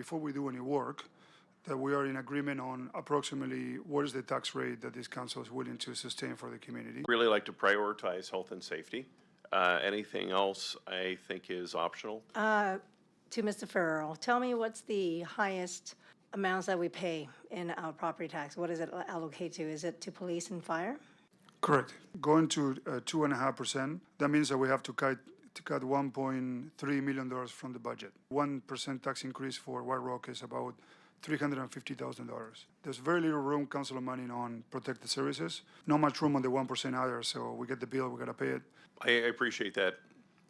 before we do any work, that we are in agreement on approximately what is the tax rate that this council is willing to sustain for the community. Really like to prioritize health and safety. Anything else I think is optional. To Mr. Farrell, tell me what's the highest amounts that we pay in our property tax? What is it allocated to? Is it to police and fire? Correct. Going to 2.5%, that means that we have to cut $1.3 million from the budget. 1% tax increase for White Rock is about $350,000. There's very little room, Councilor Manning, on protected services. Not much room on the 1% either, so we get the bill, we got to pay it. I appreciate that,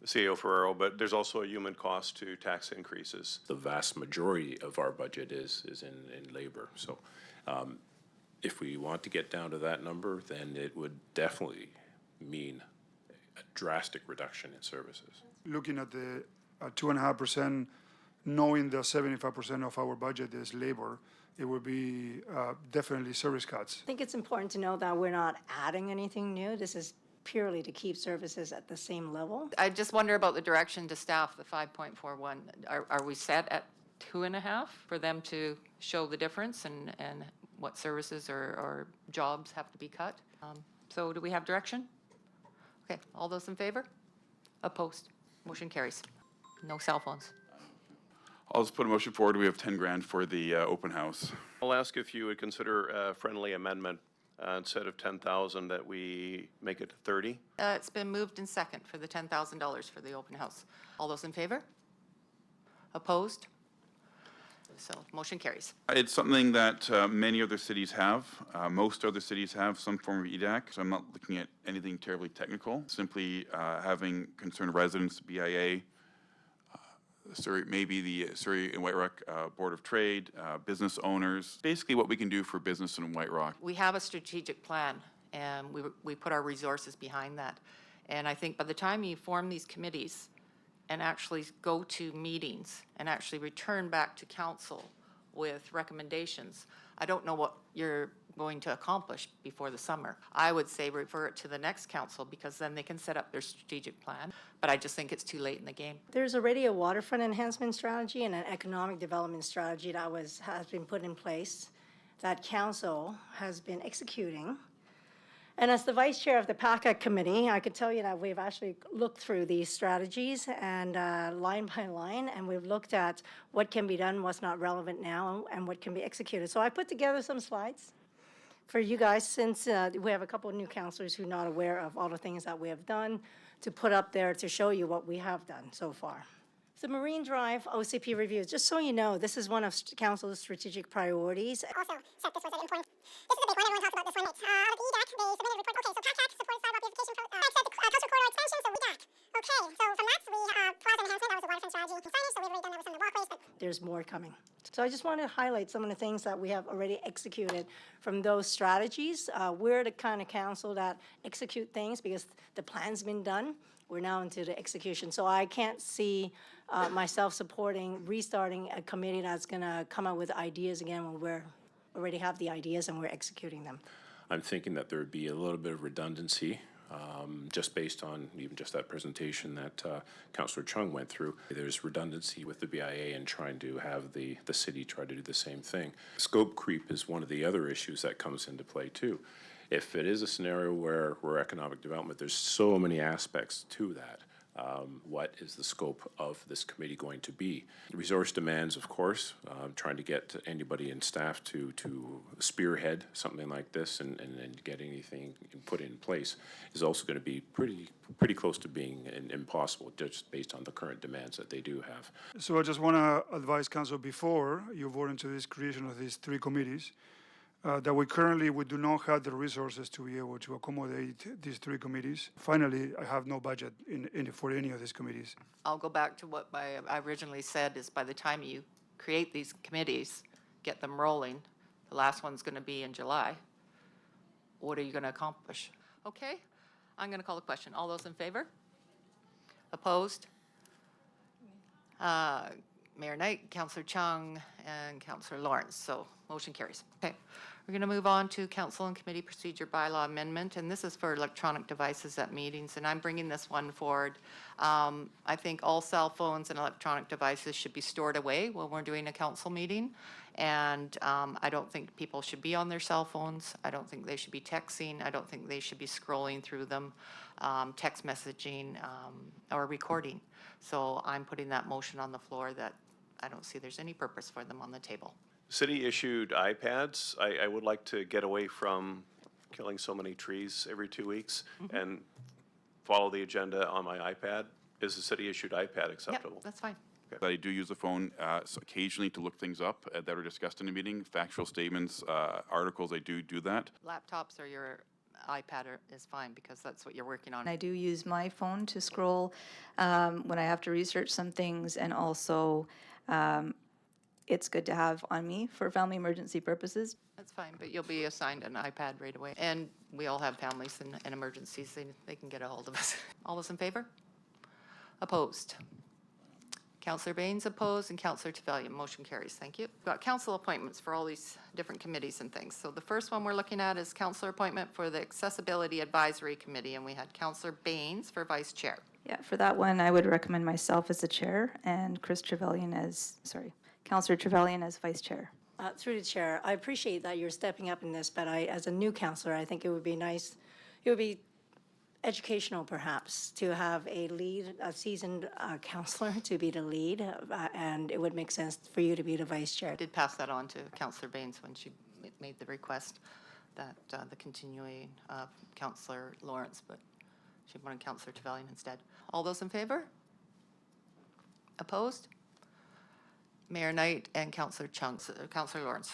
CEO Ferrero, but there's also a human cost to tax increases. The vast majority of our budget is in labor. So if we want to get down to that number, then it would definitely mean a drastic reduction in services. Looking at the 2.5%, knowing that 75% of our budget is labor, it would be definitely service cuts. I think it's important to know that we're not adding anything new. This is purely to keep services at the same level. I just wonder about the direction to staff, the 5.41. Are we set at 2.5 for them to show the difference and what services or jobs have to be cut? So do we have direction? Okay, all those in favor? Opposed? Motion carries. No cell phones. I'll just put a motion forward. We have 10 grand for the open house. I'll ask if you would consider a friendly amendment. Instead of 10,000, that we make it 30. It's been moved in second for the $10,000 for the open house. All those in favor? Opposed? So motion carries. It's something that many other cities have. Most other cities have some form of EDAC, so I'm not looking at anything terribly technical. Simply having concerned residents, BIA, Surrey, maybe the Surrey and White Rock Board of Trade, business owners, basically what we can do for business in White Rock. We have a strategic plan, and we put our resources behind that. And I think by the time you form these committees and actually go to meetings and actually return back to council with recommendations, I don't know what you're going to accomplish before the summer. I would say refer it to the next council because then they can set up their strategic plan. But I just think it's too late in the game. There's already a waterfront enhancement strategy and an economic development strategy that has been put in place that council has been executing. And as the vice chair of the PACA committee, I could tell you that we've actually looked through these strategies and line by line, and we've looked at what can be done, what's not relevant now, and what can be executed. So I put together some slides for you guys, since we have a couple of new councilors who are not aware of all the things that we have done, to put up there to show you what we have done so far. The Marine Drive OCP reviews, just so you know, this is one of council's strategic priorities. Also, set this was important. This is a big one. Everyone talks about this one. It's the EDAC. They submitted a report. Okay, so PACAC supports sidewalk beautification. Said the coastal corridor expansion. So EDAC. Okay, so from that we plaza enhancement. That was a waterfront strategy. Signage. So we've already done that with some of the walkways. But there's more coming. So I just want to highlight some of the things that we have already executed from those strategies. We're the kind of council that execute things because the plan's been done. We're now into the execution. So I can't see myself supporting restarting a committee that's going to come up with ideas again when we already have the ideas and we're executing them. I'm thinking that there would be a little bit of redundancy just based on even just that presentation that Councillor Chung went through. There's redundancy with the BIA and trying to have the city try to do the same thing. Scope creep is one of the other issues that comes into play too. If it is a scenario where we're economic development, there's so many aspects to that. What is the scope of this committee going to be? Resource demands, of course, trying to get anybody in staff to spearhead something like this and get anything put in place is also going to be pretty close to being impossible just based on the current demands that they do have. So I just want to advise council before you vote into this creation of these three committees, that we do not have the resources to be able to accommodate these three committees. Finally, I have no budget for any of these committees. I'll go back to what I originally said is by the time you create these committees, get them rolling, the last one's going to be in July. What are you going to accomplish? Okay, I'm going to call the question. All those in favor? Opposed? Mayor Knight, Councillor Chung, and Councillor Lawrence, so motion carries. Okay, we're going to move on to council and committee procedure bylaw amendment, and this is for electronic devices at meetings, and I'm bringing this one forward. I think all cell phones and electronic devices should be stored away when we're doing a council meeting, and I don't think people should be on their cell phones. I don't think they should be texting. I don't think they should be scrolling through them, text messaging, or recording. So I'm putting that motion on the floor that I don't see there's any purpose for them on the table. City-issued iPads, I would like to get away from killing so many trees every 2 weeks and follow the agenda on my iPad. Is a city-issued iPad acceptable? Yep, that's fine. I do use the phone so occasionally to look things up that are discussed in a meeting, factual statements, articles, I do that. Laptops or your iPad is fine because that's what you're working on. I do use my phone to scroll when I have to research some things, and also it's good to have on me for family emergency purposes. That's fine, but you'll be assigned an iPad right away. And we all have families and emergencies, they can get a hold of us. All those in favor? Opposed? Councillor Baines opposed, and Councillor Trevelyan. Motion carries. Thank you. We've got council appointments for all these different committees and things. So the first one we're looking at is councillor appointment for the Accessibility Advisory Committee, and we had Councillor Baines for vice chair. Yeah, for that one, I would recommend myself as the chair and Councillor Trevelyan as vice chair. Through the chair, I appreciate that you're stepping up in this, but as a new counselor, I think it would be nice, it would be educational perhaps to have a lead, a seasoned counselor to be the lead, and it would make sense for you to be the vice chair. I did pass that on to Councillor Baines when she made the request that the continuing of Councillor Lawrence, but she wanted Councillor Trevelyan instead. All those in favor? Opposed? Mayor Knight and Councillor Chung, Councillor Lawrence.